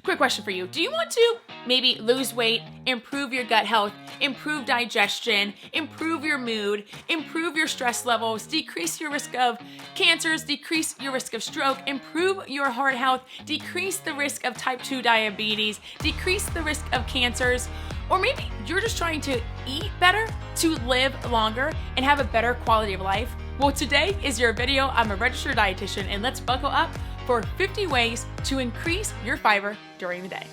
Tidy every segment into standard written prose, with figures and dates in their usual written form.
Quick question for you. Do you want to maybe lose weight, improve your gut health, improve digestion, improve your mood, improve your stress levels, decrease your risk of cancers, decrease your risk of stroke, improve your heart health, decrease the risk of type 2 diabetes, decrease the risk of cancers? Or maybe you're just trying to eat better to live longer and have a better quality of life? Well, today is your video. I'm a registered dietitian, and let's buckle up for 50 ways to increase your fiber during the day.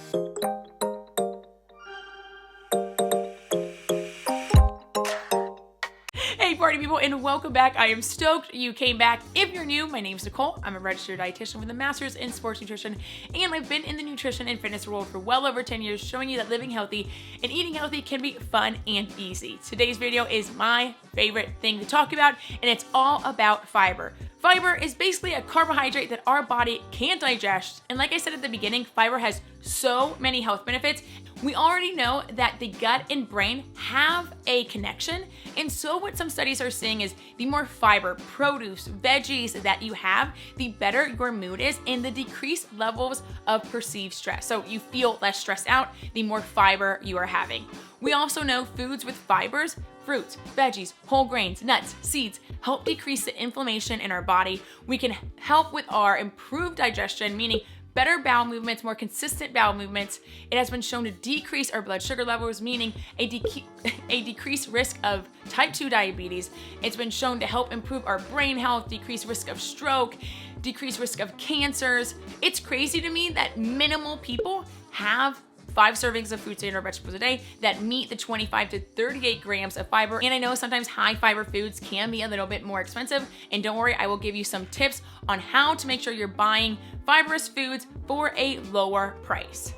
Hey party people, and welcome back. I am stoked you came back. If you're new, my name's Nicole. I'm a registered dietitian with a master's in sports nutrition, and I've been in the nutrition and fitness world for well over 10 years, showing you that living healthy and eating healthy can be fun and easy. Today's video is my favorite thing to talk about, and it's all about fiber. Fiber is basically a carbohydrate that our body can't digest, and like I said at the beginning, fiber has so many health benefits. We already know that the gut and brain have a connection, and so what some studies are saying is the more fiber, produce, veggies that you have, the better your mood is and the decreased levels of perceived stress. So you feel less stressed out the more fiber you are having. We also know foods with fibers, fruits, veggies, whole grains, nuts, seeds, help decrease the inflammation in our body. We can help with our improved digestion, meaning better bowel movements, more consistent bowel movements. It has been shown to decrease our blood sugar levels, meaning a decreased risk of type 2 diabetes. It's been shown to help improve our brain health, decrease risk of stroke, decrease risk of cancers. It's crazy to me that minimal people have 5 servings of fruits and or vegetables a day that meet the 25 to 38 grams of fiber. And I know sometimes high fiber foods can be a little bit more expensive. And don't worry, I will give you some tips on how to make sure you're buying fibrous foods for a lower price.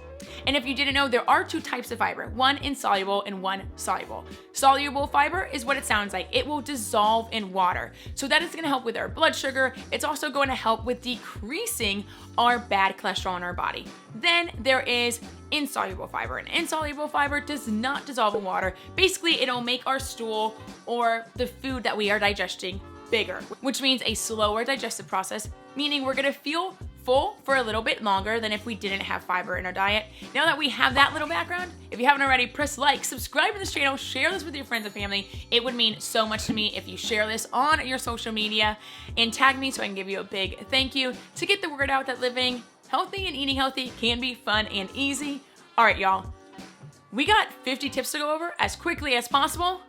And if you didn't know, there are 2 types of fiber, one insoluble and one soluble. Soluble fiber is what it sounds like. It will dissolve in water. So that is going to help with our blood sugar. It's also going to help with decreasing our bad cholesterol in our body. Then there is insoluble fiber. And insoluble fiber does not dissolve in water. Basically, it'll make our stool or the food that we are digesting bigger, which means a slower digestive process, meaning we're going to feel full for a little bit longer than if we didn't have fiber in our diet. Now that we have that little background, if you haven't already, press like, subscribe to this channel, share this with your friends and family. It would mean so much to me if you share this on your social media and tag me so I can give you a big thank you to get the word out that living healthy and eating healthy can be fun and easy. All right, y'all, we got 50 tips to go over as quickly as possible.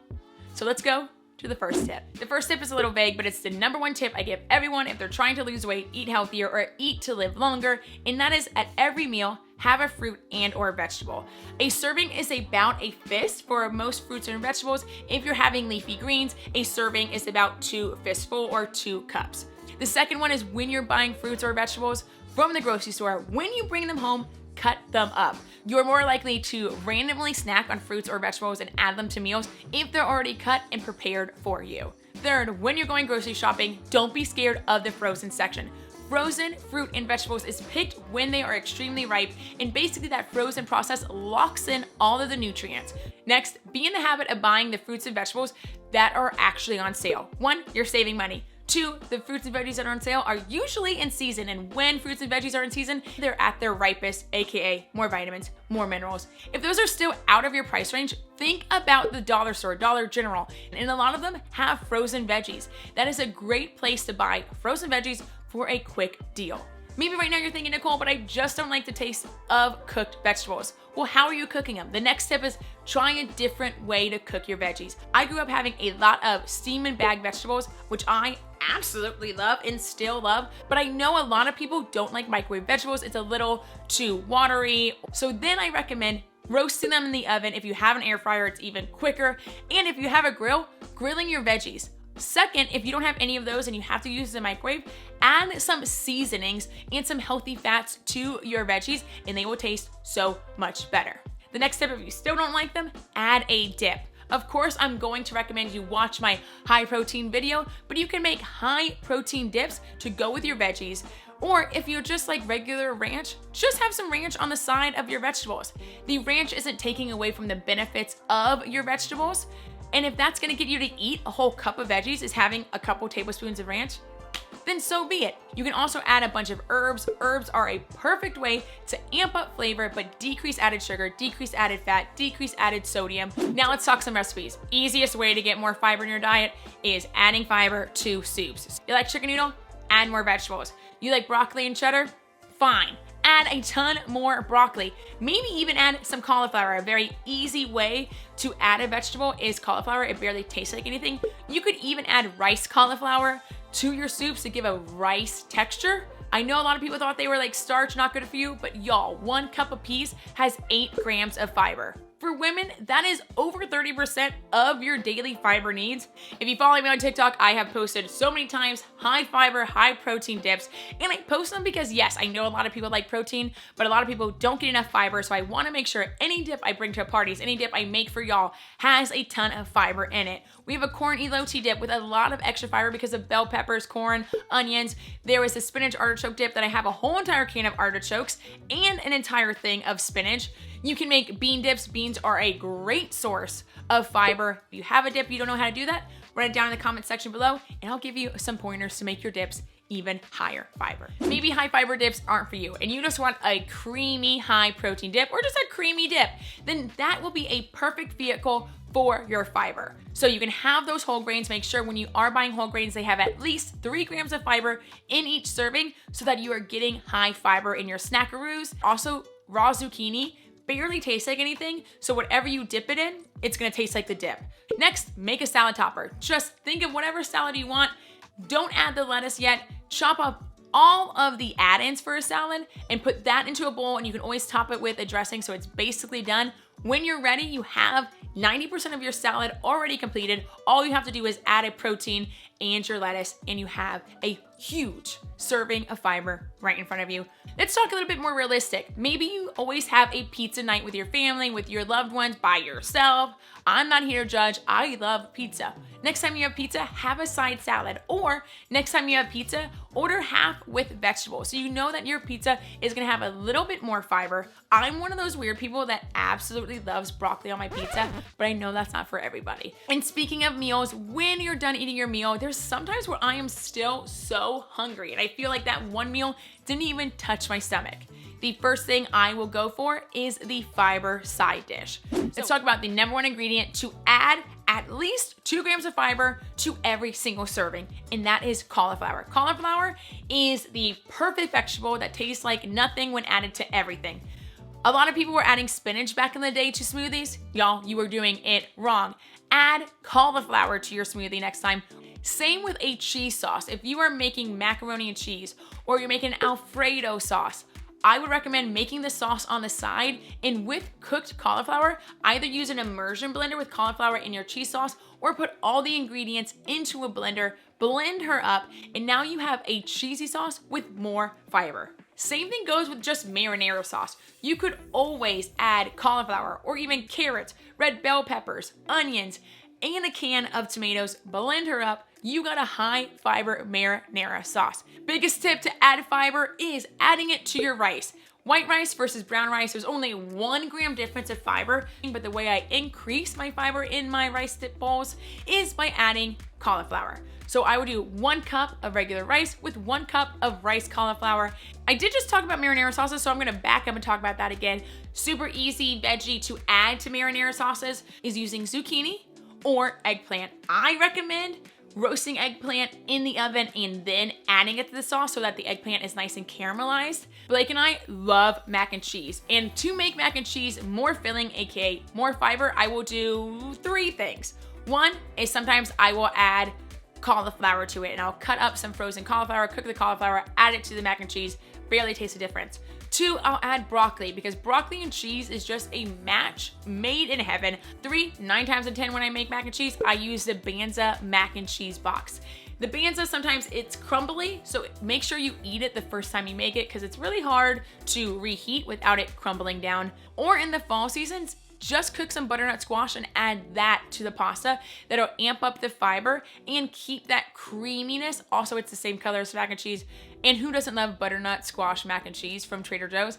So let's go to the first tip. The first tip is a little vague, but it's the number 1 tip I give everyone if they're trying to lose weight, eat healthier, or eat to live longer, and that is at every meal, have a fruit and or vegetable. A serving is about a fist for most fruits and vegetables. If you're having leafy greens, a serving is about 2 fistful or 2 cups. The second one is when you're buying fruits or vegetables from the grocery store, when you bring them home, cut them up. You're more likely to randomly snack on fruits or vegetables and add them to meals if they're already cut and prepared for you. Third, when you're going grocery shopping, don't be scared of the frozen section. Frozen fruit and vegetables is picked when they are extremely ripe, and basically that frozen process locks in all of the nutrients. Next, be in the habit of buying the fruits and vegetables that are actually on sale. 1, you're saving money. 2, the fruits and veggies that are on sale are usually in season, and when fruits and veggies are in season, they're at their ripest, aka more vitamins, more minerals. If those are still out of your price range, think about the dollar store, Dollar General, and a lot of them have frozen veggies. That is a great place to buy frozen veggies for a quick deal. Maybe right now you're thinking, Nicole, but I just don't like the taste of cooked vegetables. Well, how are you cooking them? The next step is trying a different way to cook your veggies. I grew up having a lot of steam and bag vegetables, which I absolutely love and still love, but I know a lot of people don't like microwave vegetables. It's a little too watery. So then I recommend roasting them in the oven. If you have an air fryer, it's even quicker. And if you have a grill, grilling your veggies. Second, if you don't have any of those and you have to use the microwave, add some seasonings and some healthy fats to your veggies and they will taste so much better. The next step, if you still don't like them, add a dip. Of course, I'm going to recommend you watch my high protein video, but you can make high protein dips to go with your veggies. Or if you just like regular ranch, just have some ranch on the side of your vegetables. The ranch isn't taking away from the benefits of your vegetables. And if that's gonna get you to eat a whole cup of veggies is having a couple tablespoons of ranch, then so be it. You can also add a bunch of herbs. Herbs are a perfect way to amp up flavor, but decrease added sugar, decrease added fat, decrease added sodium. Now let's talk some recipes. Easiest way to get more fiber in your diet is adding fiber to soups. You like chicken noodle? Add more vegetables. You like broccoli and cheddar? Fine. Add a ton more broccoli. Maybe even add some cauliflower. A very easy way to add a vegetable is cauliflower. It barely tastes like anything. You could even add rice cauliflower to your soups to give a rice texture. I know a lot of people thought they were like starch, not good for you, but y'all, 1 cup of peas has 8 grams of fiber. For women, that is over 30% of your daily fiber needs. If you follow me on TikTok, I have posted so many times high fiber, high protein dips, and I post them because yes, I know a lot of people like protein, but a lot of people don't get enough fiber, so I wanna make sure any dip I bring to parties, any dip I make for y'all has a ton of fiber in it. We have a corn elote dip with a lot of extra fiber because of bell peppers, corn, onions. There was a spinach artichoke dip that I have a whole entire can of artichokes and an entire thing of spinach. You can make bean dips. Beans are a great source of fiber. If you have a dip, you don't know how to do that, write it down in the comment section below and I'll give you some pointers to make your dips even higher fiber. Maybe high fiber dips aren't for you and you just want a creamy high protein dip or just a creamy dip, then that will be a perfect vehicle for your fiber. So you can have those whole grains. Make sure when you are buying whole grains, they have at least 3 grams of fiber in each serving so that you are getting high fiber in your snackaroos. Also, raw zucchini barely tastes like anything, so whatever you dip it in, it's gonna taste like the dip. Next, make a salad topper. Just think of whatever salad you want. Don't add the lettuce yet. Chop up all of the add-ins for a salad and put that into a bowl, and you can always top it with a dressing so it's basically done. When you're ready, you have 90% of your salad already completed. All you have to do is add a protein and your lettuce, and you have a huge serving of fiber right in front of you. Let's talk a little bit more realistic. Maybe you always have a pizza night with your family, with your loved ones, by yourself. I'm not here to judge. I love pizza. Next time you have pizza, have a side salad. Or next time you have pizza, order half with vegetables. So you know that your pizza is gonna have a little bit more fiber. I'm one of those weird people that absolutely loves broccoli on my pizza, but I know that's not for everybody. And speaking of meals, when you're done eating your meal, there's sometimes where I am still so hungry and I feel like that one meal didn't even touch my stomach. The first thing I will go for is the fiber side dish. Let's talk about the number 1 ingredient to add at least 2 grams of fiber to every single serving, and that is cauliflower. Cauliflower is the perfect vegetable that tastes like nothing when added to everything. A lot of people were adding spinach back in the day to smoothies. Y'all, you were doing it wrong. Add cauliflower to your smoothie next time. Same with a cheese sauce. If you are making macaroni and cheese or you're making Alfredo sauce, I would recommend making the sauce on the side, and with cooked cauliflower, either use an immersion blender with cauliflower in your cheese sauce or put all the ingredients into a blender, blend her up, and now you have a cheesy sauce with more fiber. Same thing goes with just marinara sauce. You could always add cauliflower or even carrots, red bell peppers, onions, and a can of tomatoes, blend her up. You got a high fiber marinara sauce. Biggest tip to add fiber is adding it to your rice. White rice versus brown rice, there's only 1 gram difference of fiber, but the way I increase my fiber in my rice dip bowls is by adding cauliflower. So I would do 1 cup of regular rice with 1 cup of rice cauliflower. I did just talk about marinara sauces, so I'm gonna back up and talk about that again. Super easy veggie to add to marinara sauces is using zucchini or eggplant. I recommend roasting eggplant in the oven and then adding it to the sauce so that the eggplant is nice and caramelized. Blake and I love mac and cheese. And to make mac and cheese more filling, aka more fiber, I will do 3 things. 1 is sometimes I will add cauliflower to it, and I'll cut up some frozen cauliflower, cook the cauliflower, add it to the mac and cheese, barely taste the difference. 2, I'll add broccoli because broccoli and cheese is just a match made in heaven. 3, 9 times out of 10 when I make mac and cheese, I use the Banza mac and cheese box. The Banza, sometimes it's crumbly, so make sure you eat it the first time you make it because it's really hard to reheat without it crumbling down. Or in the fall seasons, just cook some butternut squash and add that to the pasta. That'll amp up the fiber and keep that creaminess. Also, it's the same color as mac and cheese. And who doesn't love butternut squash mac and cheese from Trader Joe's?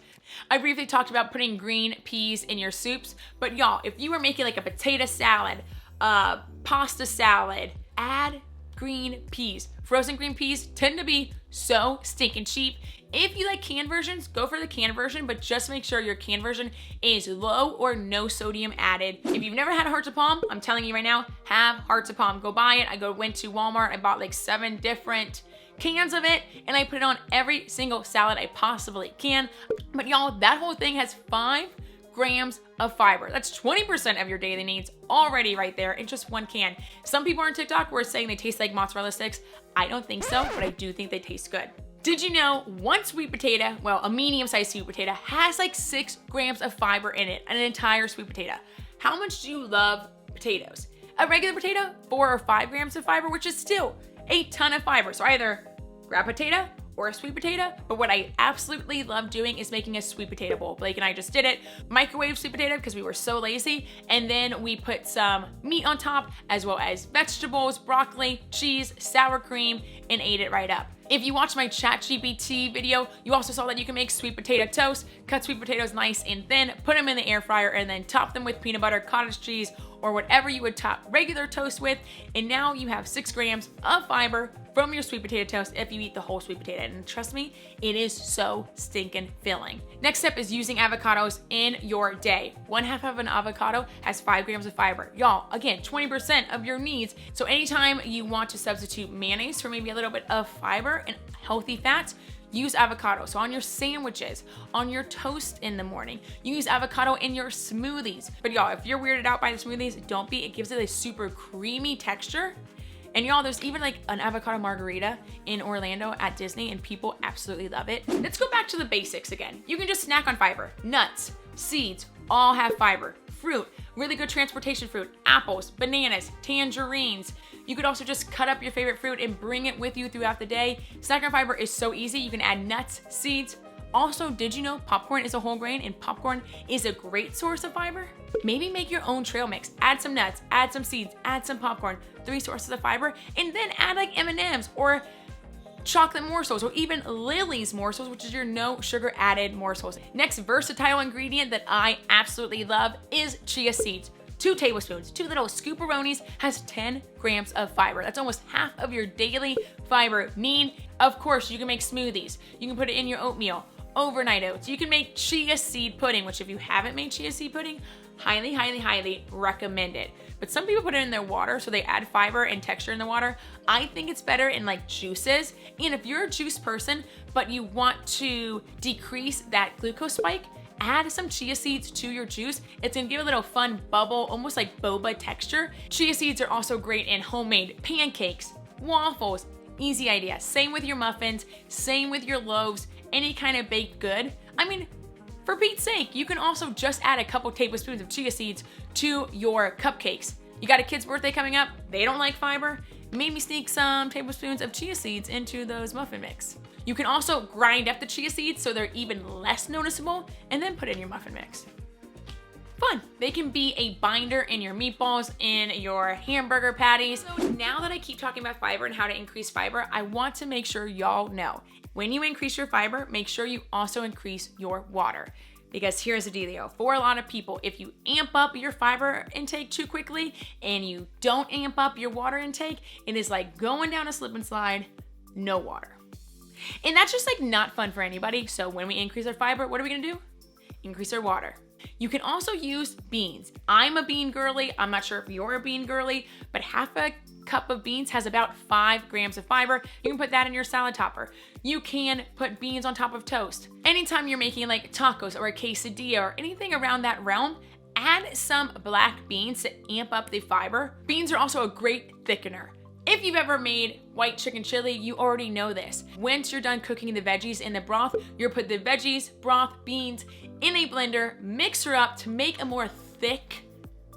I briefly talked about putting green peas in your soups, but y'all, if you were making like a potato salad, pasta salad, add green peas. Frozen green peas tend to be so stinking cheap. If you like canned versions, go for the canned version, but just make sure your canned version is low or no sodium added. If you've never had Hearts of Palm, I'm telling you right now, have Hearts of Palm. Go buy it. Went to Walmart, I bought like 7 different cans of it, and I put it on every single salad I possibly can. But y'all, that whole thing has 5 grams of fiber. That's 20% of your daily needs already right there in just 1 can. Some people on TikTok were saying they taste like mozzarella sticks. I don't think so, but I do think they taste good. Did you know one sweet potato, well, a medium-sized sweet potato, has like 6 grams of fiber in it, an entire sweet potato? How much do you love potatoes? A regular potato, 4 or 5 grams of fiber, which is still a ton of fiber. So either grab a potato or a sweet potato, but what I absolutely love doing is making a sweet potato bowl. Blake and I just did it. Microwave sweet potato because we were so lazy, and then we put some meat on top as well as vegetables, broccoli, cheese, sour cream, and ate it right up. If you watched my ChatGPT video, you also saw that you can make sweet potato toast, cut sweet potatoes nice and thin, put them in the air fryer, and then top them with peanut butter, cottage cheese, or whatever you would top regular toast with. And now you have 6 grams of fiber from your sweet potato toast if you eat the whole sweet potato. And trust me, it is so stinking filling. Next step is using avocados in your day. 1/2 of an avocado has 5 grams of fiber. Y'all, again, 20% of your needs. So anytime you want to substitute mayonnaise for maybe a little bit of fiber and healthy fats, use avocado. So on your sandwiches, on your toast in the morning, use avocado in your smoothies. But y'all, if you're weirded out by the smoothies, don't be. It gives it a super creamy texture. And y'all, there's even like an avocado margarita in Orlando at Disney, and people absolutely love it. Let's go back to the basics again. You can just snack on fiber. Nuts, seeds, all have fiber. Fruit, really good transportation fruit. Apples, bananas, tangerines. You could also just cut up your favorite fruit and bring it with you throughout the day. Snack on fiber is so easy. You can add nuts, seeds. Also, did you know popcorn is a whole grain and popcorn is a great source of fiber? Maybe make your own trail mix. Add some nuts, add some seeds, add some popcorn, 3 sources of fiber, and then add like M&Ms or chocolate morsels, or even Lily's morsels, which is your no sugar added morsels. Next versatile ingredient that I absolutely love is chia seeds. 2 tablespoons, 2 little scooperonis, has 10 grams of fiber. That's almost half of your daily fiber need. Of course, you can make smoothies. You can put it in your oatmeal, overnight oats. You can make chia seed pudding, which if you haven't made chia seed pudding, highly, highly, highly recommend it. But some people put it in their water, so they add fiber and texture in the water. I think it's better in like juices. And if you're a juice person, but you want to decrease that glucose spike, add some chia seeds to your juice. It's gonna give a little fun bubble, almost like boba texture. Chia seeds are also great in homemade pancakes, waffles, easy idea. Same with your muffins, same with your loaves, any kind of baked good. I mean, for Pete's sake, you can also just add a couple tablespoons of chia seeds to your cupcakes. You got a kid's birthday coming up, they don't like fiber, maybe sneak some tablespoons of chia seeds into those muffin mix. You can also grind up the chia seeds so they're even less noticeable and then put in your muffin mix. Fun. They can be a binder in your meatballs, in your hamburger patties. So now that I keep talking about fiber and how to increase fiber, I want to make sure y'all know, when you increase your fiber, make sure you also increase your water. Because here's the dealio. For a lot of people, if you amp up your fiber intake too quickly and you don't amp up your water intake, it is like going down a slip and slide, no water. And that's just like not fun for anybody. So when we increase our fiber, what are we gonna do? Increase our water. You can also use beans. I'm a bean girly. I'm not sure if you're a bean girly, but half a cup of beans has about 5 grams of fiber. You can put that in your salad topper. You can put beans on top of toast. Anytime you're making like tacos or a quesadilla or anything around that realm, add some black beans to amp up the fiber. Beans are also a great thickener. If you've ever made white chicken chili, you already know this. Once you're done cooking the veggies in the broth, you'll put the veggies, broth, beans in a blender, mix her up to make a more thick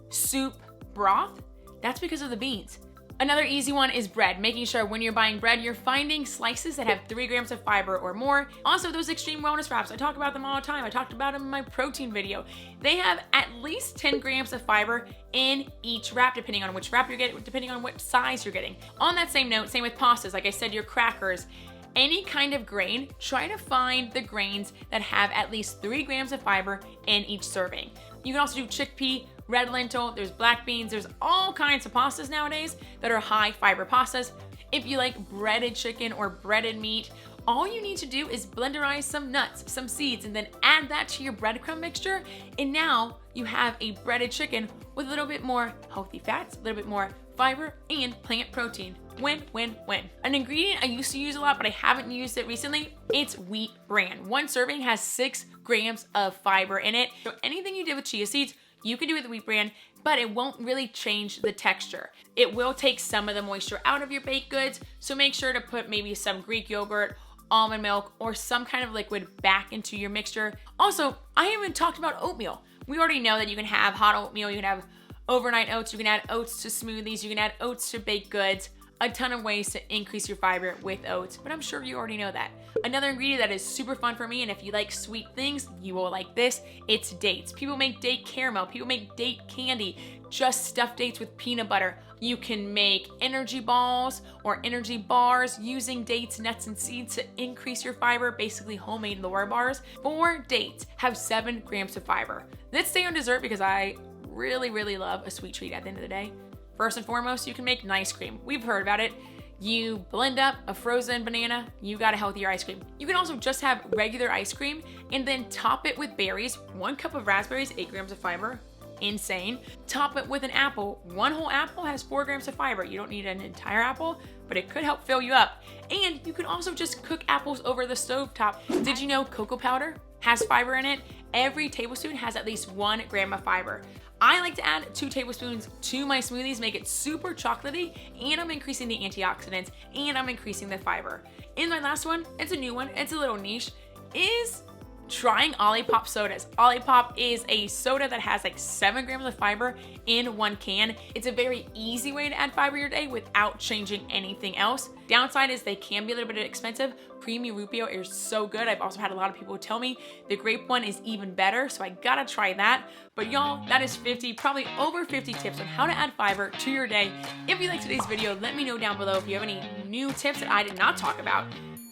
soup broth. That's because of the beans. Another easy one is bread, making sure when you're buying bread, you're finding slices that have 3 grams of fiber or more. Also, those extreme wellness wraps, I talk about them all the time. I talked about them in my protein video. They have at least 10 grams of fiber in each wrap, depending on which wrap you're getting, depending on what size you're getting. On that same note, same with pastas, like I said, your crackers, any kind of grain, try to find the grains that have at least 3 grams of fiber in each serving. You can also do chickpea, red lentil, there's black beans, there's all kinds of pastas nowadays that are high fiber pastas. If you like breaded chicken or breaded meat, all you need to do is blenderize some nuts, some seeds, and then add that to your breadcrumb mixture. And now you have a breaded chicken with a little bit more healthy fats, a little bit more fiber, and plant protein. Win, win, win. An ingredient I used to use a lot, but I haven't used it recently, it's wheat bran. One serving has 6 grams of fiber in it. So anything you did with chia seeds, you can do with wheat bran, but it won't really change the texture. It will take some of the moisture out of your baked goods, so make sure to put maybe some Greek yogurt, almond milk, or some kind of liquid back into your mixture. Also, I haven't talked about oatmeal. We already know that you can have hot oatmeal, you can have overnight oats, you can add oats to smoothies, you can add oats to baked goods. A ton of ways to increase your fiber with oats, but I'm sure you already know that. Another ingredient that is super fun for me, and if you like sweet things, you will like this, it's dates. People make date caramel, people make date candy, just stuffed dates with peanut butter. You can make energy balls or energy bars using dates, nuts, and seeds to increase your fiber, basically homemade Laura bars. 4 dates have 7 grams of fiber. Let's stay on dessert because I really love a sweet treat at the end of the day. First and foremost, you can make an ice cream. We've heard about it. You blend up a frozen banana, you got a healthier ice cream. You can also just have regular ice cream and then top it with berries. 1 cup of raspberries, 8 grams of fiber. Insane. Top it with an apple. 1 whole apple has 4 grams of fiber. You don't need an entire apple, but it could help fill you up. And you can also just cook apples over the stove top. Did you know cocoa powder has fiber in it? Every tablespoon has at least 1 gram of fiber. I like to add 2 tablespoons to my smoothies, make it super chocolatey, and I'm increasing the antioxidants, and I'm increasing the fiber. And my last one, it's a new one, it's a little niche, is trying Olipop sodas. Olipop is a soda that has like 7 grams of fiber in 1 can. It's a very easy way to add fiber your day without changing anything else. Downside is they can be a little bit expensive. Creamy Rupio is so good. I've also had a lot of people tell me the grape one is even better, so I gotta try that. But y'all, that is 50, probably over 50 tips on how to add fiber to your day. If you liked today's video, let me know down below if you have any new tips that I did not talk about.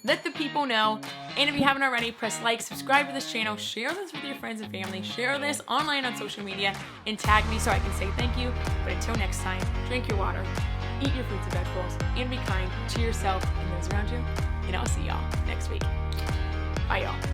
Let the people know. And if you haven't already, press like, subscribe to this channel, share this with your friends and family, share this online on social media, and tag me so I can say thank you. But until next time, drink your water, eat your fruits and vegetables, and be kind to yourself and those around you. And I'll see y'all next week. Bye, y'all.